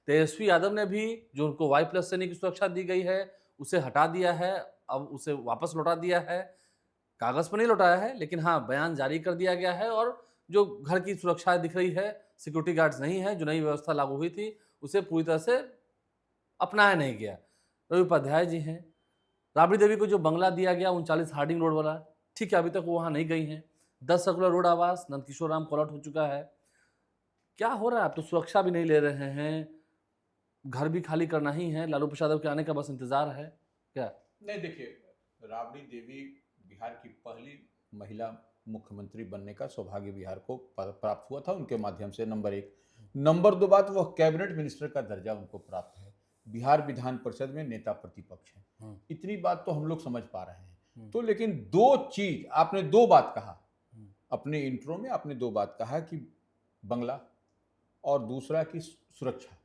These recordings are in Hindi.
तेजस्वी यादव ने भी जो उनको वाई प्लस श्रेणी की सुरक्षा दी गई है, उसे हटा दिया है, अब उसे वापस लौटा दिया है। कागज़ पर नहीं लौटाया है, लेकिन हाँ, बयान जारी कर दिया गया है और जो घर की सुरक्षा दिख रही है, सिक्योरिटी गार्ड्स नहीं है, जो नई व्यवस्था लागू हुई थी, उसे पूरी तरह से अपनाया नहीं गया। रवि उपाध्याय जी हैं, राबड़ी देवी को जो बंगला दिया गया 39 हार्डिंग रोड वाला, ठीक है, अभी तक वो वहाँ नहीं गई हैं। 10 सर्कुलर रोड आवास, नंदकिशोर राम कॉल आउट हो चुका है। क्या हो रहा है? आप तो सुरक्षा भी नहीं ले रहे हैं, घर भी खाली करना ही है, लालू प्रसाद यादव के आने का बस इंतज़ार है, क्या? नहीं देखिए, राबड़ी देवी बिहार की पहली महिला मुख्यमंत्री बनने का सौभाग्य बिहार को प्राप्त हुआ था उनके माध्यम से, नंबर एक। नंबर दो बात, वह कैबिनेट मिनिस्टर का दर्जा उनको प्राप्त है, बिहार विधान परिषद में नेता प्रतिपक्ष है। हुँ, इतनी बात तो हम लोग समझ पा रहे हैं। हुँ, तो लेकिन दो चीज आपने, दो बात कहा हुँ, अपने इंट्रो में, आपने दो बात कहा कि बंगला और दूसरा की सुरक्षा।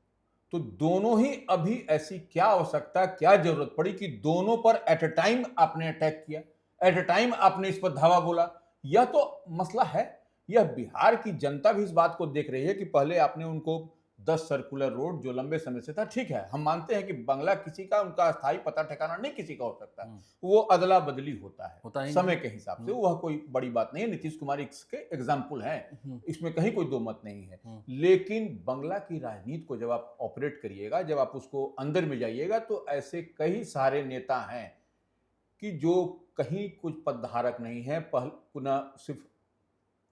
तो दोनों ही अभी ऐसी क्या आवश्यकता, क्या जरूरत पड़ी कि दोनों पर एट अ टाइम आपने अटैक किया, एट अ टाइम आपने इस पर धावा बोला? यह तो मसला है। यह बिहार की जनता भी इस बात को देख रही है कि पहले आपने उनको 10 सर्कुलर रोड जो लंबे समय से था, ठीक है, हम मानते हैं कि बंगला किसी का, उनका स्थायी पता ठिकाना नहीं किसी का हो सकता, हुँ, वो अदला बदली होता है होता ही नहीं। समय के हिसाब से, हुँ, वह कोई बड़ी बात नहीं है। नीतीश कुमार इसके एग्जाम्पल हैं, हुँ, इसमें कहीं कोई दो मत नहीं है। हुँ, लेकिन बंगला की राजनीति को जब आप ऑपरेट करिएगा, जब आप उसको अंदर में जाइएगा, तो ऐसे कई सारे नेता हैं कि जो कहीं कुछ पदधारक नहीं है, पुनः सिर्फ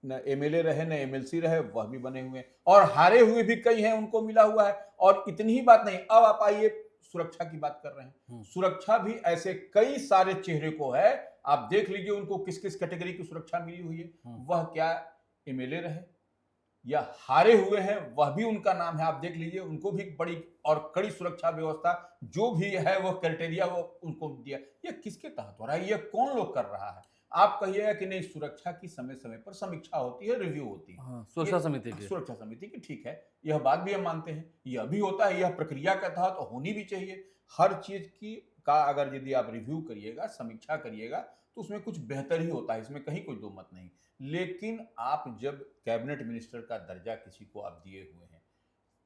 न एमएलए रहे न एमएलसी रहे, वह भी बने हुए हैं, और हारे हुए भी कई हैं, उनको मिला हुआ है। और इतनी ही बात नहीं, अब आप आइए सुरक्षा की बात कर रहे हैं। हुँ, सुरक्षा भी ऐसे कई सारे चेहरे को है, आप देख लीजिए उनको किस किस कैटेगरी की सुरक्षा मिली हुई है। हुँ, वह क्या एमएलए रहे या हारे हुए हैं, वह भी उनका नाम है, आप देख लीजिए, उनको भी बड़ी और कड़ी सुरक्षा व्यवस्था जो भी है, वो क्राइटेरिया वो उनको दिया। ये किसके तहत हो रहा है? ये कौन लोग कर रहा है? आप कहिएगा कि नहीं, सुरक्षा की समय समय पर समीक्षा होती है, रिव्यू होती है, हाँ, सुरक्षा ये समिति के। सुरक्षा समिति की, ठीक है, यह बात भी हम मानते हैं, यह भी होता है, यह प्रक्रिया के तहत होनी भी चाहिए। हर चीज की का अगर यदि आप रिव्यू करिएगा, समीक्षा करिएगा, तो उसमें कुछ बेहतर ही होता है, इसमें कहीं कोई दो मत नहीं। लेकिन आप जब कैबिनेट मिनिस्टर का दर्जा किसी को आप दिए हुए हैं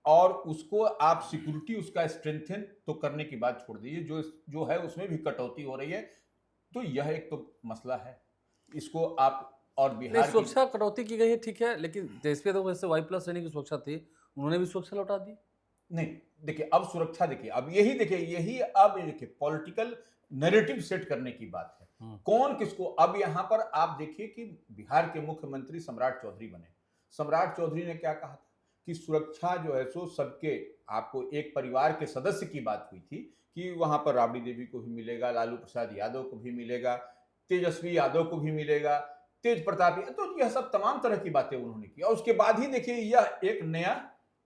और उसको आप सिक्योरिटी उसका स्ट्रेंथन तो करने की बात छोड़ दीजिए, जो जो है उसमें भी कटौती हो रही है, तो यह एक तो मसला है। इसको आप, और नहीं, बिहार की, सुरक्षा कटौती की गई है, ठीक है, लेकिन तेजस्वी यादव को जैसे वाई प्लस श्रेणी की सुरक्षा थी, उन्होंने भी सुरक्षा लौटा दी। नहीं देखिए, अब सुरक्षा देखिए, अब यही देखिए, यही अब देखिए पॉलिटिकल नैरेटिव सेट करने की बात है। हुँ, कौन किसको, अब यहां पर आप देखिए कि बिहार के मुख्यमंत्री सम्राट चौधरी बने। सम्राट चौधरी ने क्या कहा था कि सुरक्षा जो है सो सबके, आपको एक परिवार के सदस्य की बात हुई थी कि वहां पर राबड़ी देवी को भी मिलेगा, लालू प्रसाद यादव को भी मिलेगा, तेजस्वी यादव को भी मिलेगा, तेज प्रताप, तो यह सब तमाम तरह की बातें उन्होंने की। और उसके बाद ही देखिए यह एक नया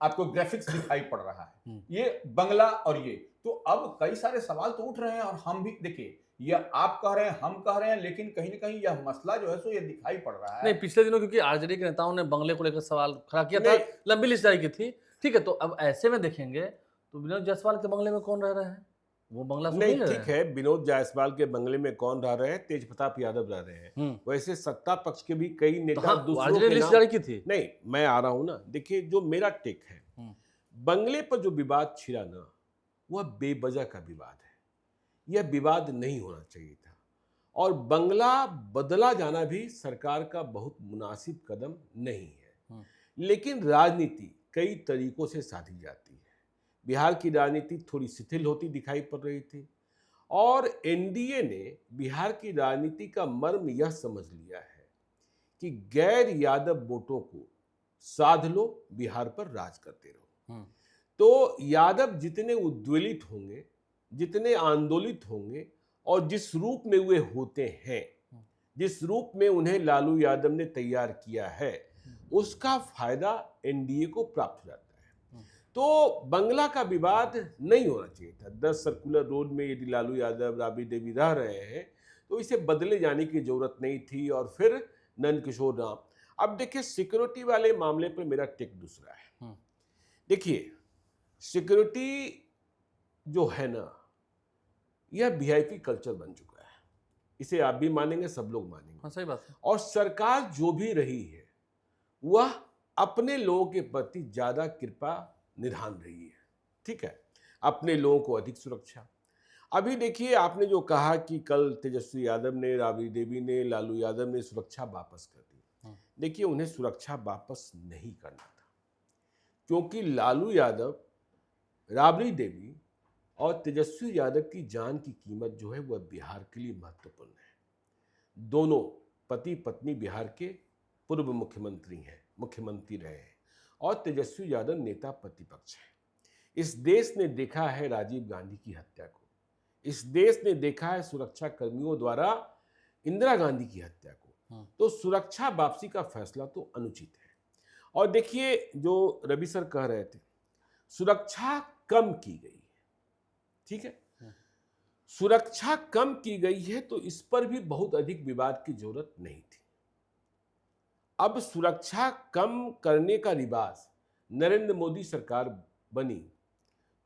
आपको ग्राफिक्स दिखाई पड़ रहा है, हुँ। ये बंगला और ये। तो अब कई सारे सवाल तो उठ रहे हैं, और हम भी देखिए, यह आप कह रहे हैं, हम कह रहे हैं, लेकिन कहीं ना कहीं यह मसला जो है सो ये दिखाई पड़ रहा नहीं, है। पिछले दिनों क्योंकि आरजेडी के नेताओं ने बंगले को लेकर सवाल खड़ा किया था, नहीं लंबी लिस्ट जारी की थी। ठीक है, तो अब ऐसे में देखेंगे, तो विनोद जायसवाल के बंगले में कौन रह रहे हैं? वो बंगला सुन नहीं, नहीं ले रहे ठीक हैं। है, विनोद जायसवाल के बंगले में कौन रह रहे हैं? तेज प्रताप यादव रह रहे हैं। हुँ, वैसे सत्ता पक्ष के भी कई तो नेता हाँ, दूसरों आरजेडी ने के लिस्ट नाम। जारी की थी। नहीं, मैं आ रहा हूं ना, देखिए जो मेरा टेक है, हुँ, बंगले पर जो विवाद छिड़ा ना, वह बेवजह का विवाद है। यह विवाद नहीं होना चाहिए था, और बंगला बदला जाना भी सरकार का बहुत मुनासिब कदम नहीं है। हुँ, लेकिन राजनीति कई तरीकों से साधी जाती है। बिहार की राजनीति थोड़ी शिथिल होती दिखाई पड़ रही थी, और एनडीए ने बिहार की राजनीति का मर्म यह समझ लिया है कि गैर यादव वोटों को साध लो, बिहार पर राज करते रहो। हुँ, तो यादव जितने उद्वेलित होंगे, जितने आंदोलित होंगे, और जिस रूप में वे होते हैं, हुँ, जिस रूप में उन्हें लालू यादव ने तैयार किया है, हुँ, उसका फायदा एनडीए को प्राप्त हो जाता है। हुँ, तो बंगला का विवाद नहीं होना चाहिए था। 10 सर्कुलर रोड में यदि लालू यादव, राबड़ी देवी रह रहे हैं, तो इसे बदले जाने की जरूरत नहीं थी। और फिर नंदकिशोर राम। अब देखिए, सिक्योरिटी वाले मामले पर मेरा टिक दूसरा है। हुँ, देखिए, सिक्योरिटी जो है ना, यह वीआईपी कल्चर बन चुका है। इसे आप भी मानेंगे, सब लोग मानेंगे। हाँ, सही बात है। और सरकार जो भी रही है, वह अपने लोगों के प्रति ज्यादा कृपा निधान रही है। ठीक है, अपने लोगों को अधिक सुरक्षा। अभी देखिए, आपने जो कहा कि कल तेजस्वी यादव ने, राबड़ी देवी ने, लालू यादव ने सुरक्षा वापस कर दी। देखिए, उन्हें सुरक्षा वापस नहीं करना था, क्योंकि लालू यादव, राबड़ी देवी और तेजस्वी यादव की जान की कीमत जो है वह बिहार के लिए महत्वपूर्ण है। दोनों पति पत्नी बिहार के पूर्व मुख्यमंत्री हैं, मुख्यमंत्री रहे हैं, और तेजस्वी यादव नेता प्रतिपक्ष हैं। इस देश ने देखा है राजीव गांधी की हत्या को, इस देश ने देखा है सुरक्षा कर्मियों द्वारा इंदिरा गांधी की हत्या को। तो सुरक्षा वापसी का फैसला तो अनुचित है। और देखिए, जो रवि सर कह रहे थे, सुरक्षा कम की गई है, ठीक है, सुरक्षा कम की गई है, तो इस पर भी बहुत अधिक विवाद की जरूरत नहीं थी। अब सुरक्षा कम करने का रिवाज नरेंद्र मोदी सरकार बनी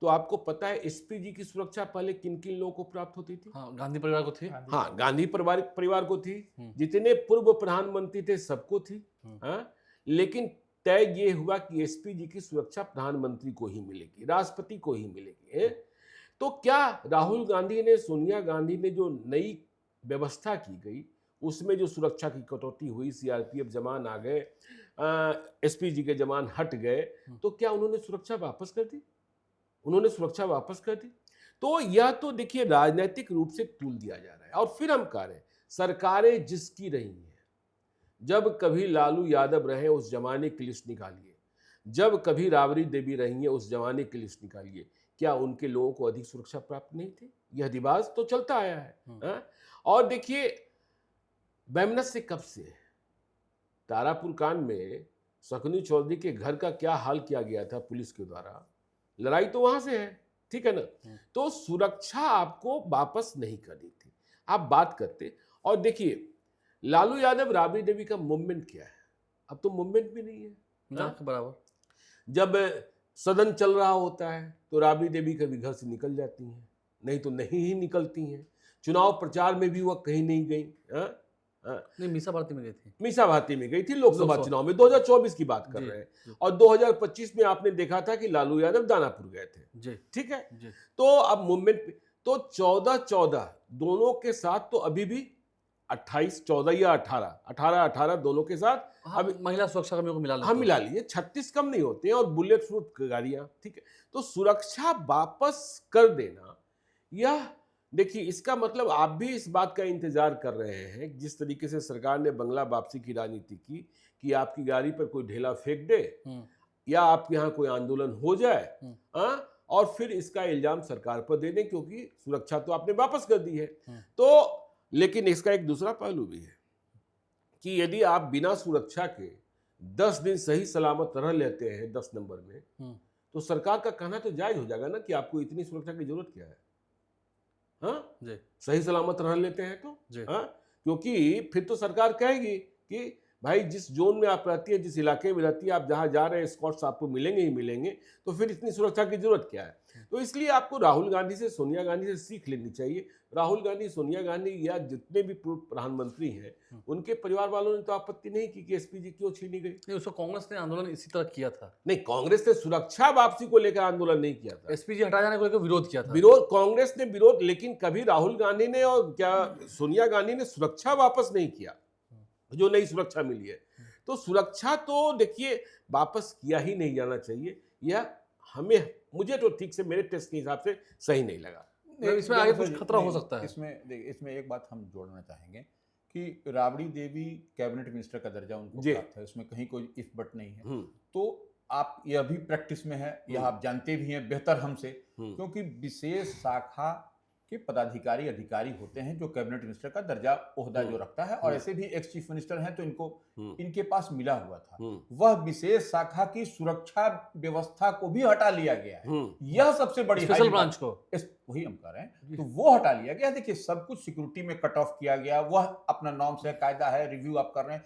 तो आपको पता है एसपीजी की सुरक्षा पहले किन किन लोगों को प्राप्त होती थी? हाँ, गांधी परिवार को थी। हाँ, गांधी परिवार को थी, जितने पूर्व प्रधानमंत्री थे सबको थी। हाँ, लेकिन तय ये हुआ कि एसपीजी की सुरक्षा प्रधानमंत्री को ही मिलेगी, राष्ट्रपति को ही मिलेगी। तो क्या राहुल गांधी ने, सोनिया गांधी ने जो नई व्यवस्था की गई उसमें जो सुरक्षा की कटौती हुई, सीआरपीएफ जवान आ गए, एसपीजी के जवान हट गए, तो क्या उन्होंने सुरक्षा वापस कर दी? उन्होंने सुरक्षा वापस कर दी। तो यह तो देखिए राजनीतिक रूप से तूल दिया जा रहा है। और फिर हम कह रहे हैं, सरकारें जिसकी रही हैं, जब कभी लालू यादव रहे उस जमाने की लिस्ट निकालिए, जब कभी राबड़ी देवी रही है उस जमाने की लिस्ट निकालिए, क्या उनके लोगों को अधिक सुरक्षा प्राप्त नहीं थी? यह रिवाज तो चलता आया है। और देखिए, बेमनस से कब से तारापुर कांड में शकुनी चौधरी के घर का क्या हाल किया गया था पुलिस के द्वारा, लड़ाई तो वहां से है, ठीक है ना। तो सुरक्षा आपको वापस नहीं करनी थी, आप बात करते। और देखिए, लालू यादव, राबड़ी देवी का मूवमेंट क्या है? अब तो मूवमेंट भी नहीं है ना बराबर। जब सदन चल रहा होता है तो राबड़ी देवी कभी घर से निकल जाती हैं, नहीं तो नहीं ही निकलती हैं। चुनाव प्रचार में भी वह कहीं नहीं गई। नहीं, मीसा भारती में गई थी। मीसा भारती में गई थी लोकसभा चुनाव में, 2024 की बात कर रहे हैं। और 2025 में आपने देखा था कि लालू यादव दानापुर गए थे, ठीक है। तो अब मूवमेंट तो 14-14 दोनों के साथ, तो अभी भी 28, 14 या 18 दोनों के साथ। हाँ, अब महिला सुरक्षा कर्मियों को मिला मिला लिए 36 कम नहीं होते हैं, और बुलेट प्रूफ गाड़ियां, ठीक है। तो सुरक्षा वापस कर देना, यह देखिए, इसका मतलब आप भी इस बात का इंतजार कर रहे हैं, जिस तरीके से सरकार ने बंगला वापसी की राजनीति की कि आपकी गाड़ी पर कोई ढेला फेंक दे या आपके यहाँ कोई आंदोलन हो जाए, और फिर इसका इल्जाम सरकार पर दे दें, क्योंकि सुरक्षा तो आपने वापस कर दी है। तो लेकिन इसका एक दूसरा पहलू भी है कि यदि आप बिना सुरक्षा के 10 दिन सही सलामत रह लेते हैं 10 नंबर में, तो सरकार का कहना तो जायज हो जाएगा ना कि आपको इतनी सुरक्षा की जरूरत क्या है। हाँ, सही सलामत रह लेते हैं तो, हाँ, क्योंकि फिर तो सरकार कहेगी कि भाई जिस जोन में आप रहती है, जिस इलाके में रहती है, आप जहां जा रहे हैं स्कॉट्स आपको मिलेंगे ही मिलेंगे, तो फिर इतनी सुरक्षा की जरूरत क्या है। तो इसलिए आपको राहुल गांधी से, सोनिया गांधी से सीख लेनी चाहिए। राहुल गांधी, सोनिया गांधी या जितने भी पूर्व प्रधानमंत्री हैं, उनके परिवार वालों ने तो आपत्ति नहीं की कि एसपीजी क्यों छीनी गई। नहीं, उसको कांग्रेस ने आंदोलन इसी तरह किया था। नहीं, कांग्रेस ने सुरक्षा वापसी को लेकर आंदोलन नहीं किया था, एसपीजी हटा जाने को लेकर विरोध किया था। विरोध कांग्रेस ने विरोध, लेकिन कभी राहुल गांधी ने और क्या सोनिया गांधी ने सुरक्षा वापस नहीं किया, जो नई सुरक्षा मिली है। तो सुरक्षा तो देखिए वापस किया ही नहीं जाना चाहिए। यह हमें, मुझे तो ठीक से, मेरे टेस्ट के हिसाब से सही नहीं लगा। इसमें आगे कुछ खतरा हो सकता है। इसमें एक बात हम जोड़ना चाहेंगे कि राबड़ी देवी कैबिनेट मिनिस्टर का दर्जा उनको प्राप्त है, उसमें कहीं कोई इफ बट नहीं है। तो आप यह भी प्रैक्टिस में है, यह आप जानते भी हैं बेहतर हमसे, क्योंकि विशेष शाखा के पदाधिकारी अधिकारी होते हैं जो कैबिनेट मिनिस्टर का दर्जा ओहदा जो रखता है, और ऐसे भी एक्स चीफ मिनिस्टर हैं तो इनको इनके पास मिला हुआ था। वह विशेष शाखा की सुरक्षा व्यवस्था को भी हटा लिया गया है। यह सबसे बड़ी स्पेशल ब्रांच को, वही हम कह रहे हैं, तो वो हटा लिया गया। देखिए, सब कुछ सिक्योरिटी में कट ऑफ किया गया, वह अपना नॉर्म्स है, कायदा है, रिव्यू आप कर रहे हैं,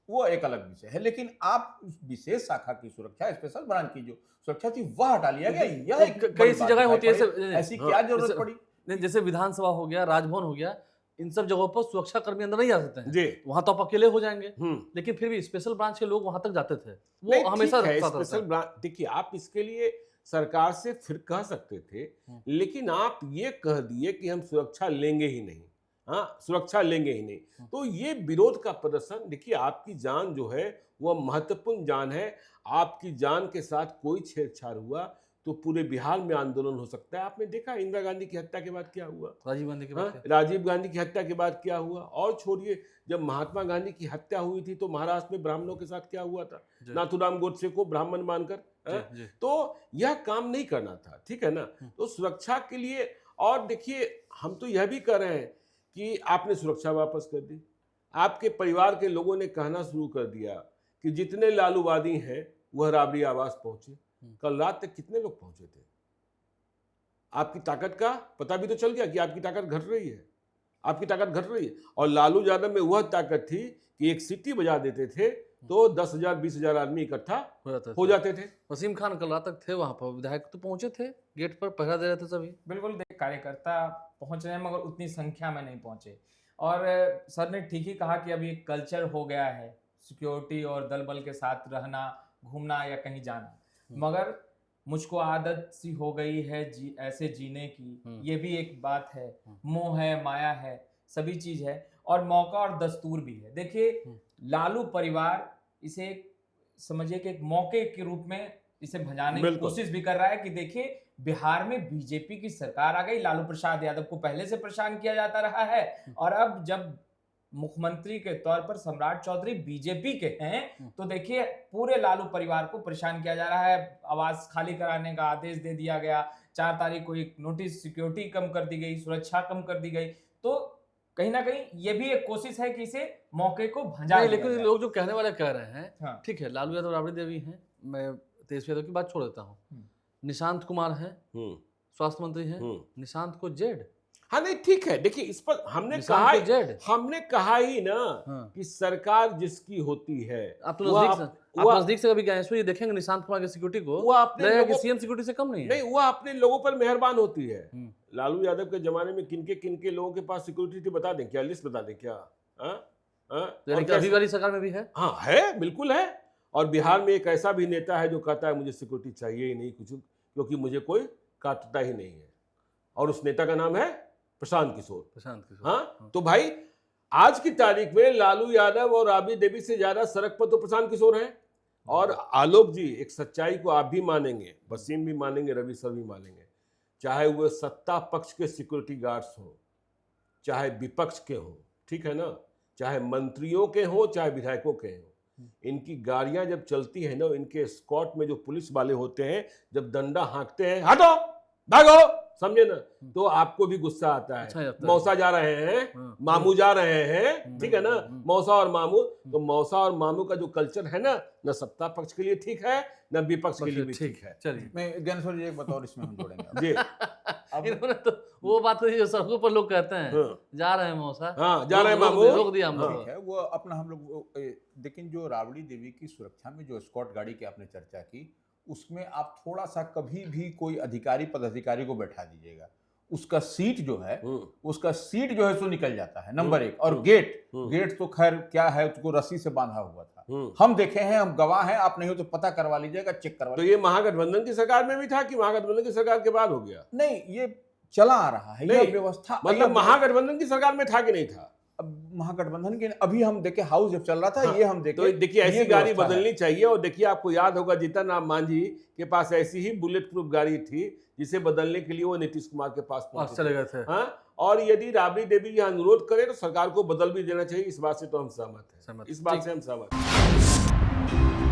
वो एक अलग विषय है। लेकिन आप विशेष शाखा की सुरक्षा, स्पेशल ब्रांच की जो सुरक्षा थी, वह हटा लिया गया। यह कई सी जगह होती है, ऐसी क्या जरूरत पड़ी? जैसे विधानसभा हो गया, राजभवन हो गया, इन सब जगहों पर सुरक्षा कर्मी अंदर नहीं आ सकते हैं, वहां तो आप अकेले हो जाएंगे। लेकिन फिर भी स्पेशल ब्रांच के लोग वहां तक जाते थे, वो हमेशा स्पेशल ब्रांच। देखिए, आप इसके लिए सरकार से फिर कह सकते थे, लेकिन आप ये कह दिए कि हम सुरक्षा लेंगे ही नहीं। हाँ, सुरक्षा लेंगे ही नहीं। तो ये विरोध का प्रदर्शन, देखिए आपकी जान जो है वह महत्वपूर्ण जान है। आपकी जान के साथ कोई छेड़छाड़ हुआ तो पूरे बिहार में आंदोलन हो सकता है। आपने देखा इंदिरा गांधी की हत्या के बाद क्या हुआ, राजीव गांधी के बाद राजीव गांधी की हत्या के बाद क्या हुआ, और छोड़िए जब महात्मा गांधी की हत्या हुई थी तो महाराष्ट्र में ब्राह्मणों के साथ क्या हुआ था, नाथुराम गोडसे को ब्राह्मण मानकर। तो यह काम नहीं करना था, ठीक है ना। तो सुरक्षा के लिए, और देखिए हम तो यह भी कह रहे हैं कि आपने सुरक्षा वापस कर दी। आपके परिवार के लोगों ने कहना शुरू कर दिया कि जितने लालूवादी हैं वह राबड़ी आवास पहुंचे। कल रात तक कितने लोग पहुंचे थे? आपकी ताकत का पता भी तो चल गया कि आपकी ताकत घट रही है, आपकी ताकत घट रही है। और लालू यादव में वह ताकत थी कि एक सीटी बजा देते थे तो 10,000 20,000 आदमी इकट्ठा हो जाते थे। वसीम खान कल रात तक थे वहां पर, विधायक तो पहुंचे थे, गेट पर पहरा दे रहे थे सभी। बिल्कुल, कार्यकर्ता पहुंच रहे हैं मगर उतनी संख्या में नहीं पहुंचे। और सर ने ठीक ही कहा कि अभी एक कल्चर हो गया है सिक्योरिटी और दल बल के साथ रहना, घूमना या कहीं जाना, मगर मुझको आदत सी हो गई है ऐसे जीने की। ये भी एक बात है, मोह है, माया है, सभी चीज है, और मौका और दस्तूर भी है। देखिए लालू परिवार इसे समझिए कि एक मौके के रूप में इसे भजाने की कोशिश भी कर रहा है कि देखिए बिहार में बीजेपी की सरकार आ गई, लालू प्रसाद यादव को पहले से परेशान किया जाता रहा है, और अब जब मुख्यमंत्री के तौर पर सम्राट चौधरी बीजेपी के हैं तो देखिए पूरे लालू परिवार को परेशान किया जा रहा है। आवास खाली कराने का आदेश दे दिया गया, 4 तारीख को एक नोटिस, सिक्योरिटी कम कर दी गई, सुरक्षा कम कर दी गई। तो कहीं ना कहीं ये भी एक कोशिश है कि इसे मौके को भंजा। लेकिन लोग जो कहने वाले कह रहे हैं, ठीक है, लालू यादव, राबड़ी देवी हैं, मैं तेजस्वी यादव की बात छोड़ देता हूँ, निशांत कुमार हैं, स्वास्थ्य मंत्री हैं, निशांत को जेड। हाँ नहीं ठीक है, देखिए इस पर हमने कहा ही ना कि सरकार जिसकी होती है। आप नजदीक से कभी गए हैं, देखेंगे निशांत कुमार की सिक्योरिटी को, वो अपने सीएम सिक्योरिटी से कम नहीं है। नहीं, वो अपने लोगों पर मेहरबान होती है। लालू यादव के जमाने में किनके लोगों के पास सिक्योरिटी थी बता दें क्या, लिस्ट बता दें क्या? अभी वाली सरकार में भी है। हाँ है, बिल्कुल है। और बिहार में एक ऐसा भी नेता है जो कहता है मुझे सिक्योरिटी चाहिए ही नहीं कुछ, क्योंकि मुझे कोई काटता ही नहीं है, और उस नेता का नाम है प्रशांत किशोर। हाँ, तो भाई आज की तारीख में लालू यादव और राबड़ी देवी से ज्यादा सड़क पर तो प्रशांत किशोर हैं। और आलोक जी, एक सच्चाई को आप भी मानेंगे, वसीम भी मानेंगे, रवि सर भी मानेंगे, चाहे वो सत्ता पक्ष के सिक्योरिटी गार्ड्स हो, चाहे विपक्ष के हो, ठीक है ना, चाहे मंत्रियों के हो, चाहे विधायकों के हो, इनकी गाड़ियां जब चलती है ना, इनके स्कॉट में जो पुलिस वाले होते हैं, जब डंडा हाँकते हैं, हटो भागो, समझे ना, तो आपको भी गुस्सा आता है। मौसा जा रहे हैं, मामू जा रहे हैं, ठीक है ना, मौसा और मामू। तो मौसा और मामू का जो कल्चर है ना, न सत्ता पक्ष के लिए ठीक है, न विपक्ष के लिए भी ठीक है। चलिए मैं ज्ञानेश्वर जी एक बतौर इसमें हम जोड़ेंगे जी। अब इन्होंने तो वो बात है जो सड़कों पर लोग कहते हैं, जा रहे हैं मौसा, हाँ जा रहे हैं मामू, रोक दिया हम लोग है वो अपना हम लोग। लेकिन जो राबड़ी देवी की सुरक्षा में जो स्कॉट गाड़ी की आपने चर्चा की, उसमें आप थोड़ा सा कभी भी कोई अधिकारी पदाधिकारी को बैठा दीजिएगा, उसका सीट जो है सो निकल जाता है, नंबर 1। और गेट तो खैर क्या है, उसको रस्सी से बांधा हुआ था, हम देखे हैं, हम गवाह हैं, आप नहीं हो तो पता करवा लीजिएगा, चेक करवा। तो ये महागठबंधन की सरकार में भी था कि महागठबंधन की सरकार के बाद हो गया? नहीं, ये चला आ रहा है, ये व्यवस्था। मतलब महागठबंधन की सरकार में था कि नहीं था? अब महागठबंधन के अभी हम देखे हाउस जब चल रहा था, ये हम देखे, तो देखिए ऐसी गाड़ी बदलनी चाहिए। और देखिए आपको याद होगा जीतन राम मांझी के पास ऐसी ही बुलेट प्रूफ गाड़ी थी, जिसे बदलने के लिए वो नीतीश कुमार के पास चले गए थे। हाँ, और यदि राबड़ी देवी यह अनुरोध करे तो सरकार को बदल भी देना चाहिए। इस बात से तो हम सहमत हैं, इस बात से हम सहमत हैं।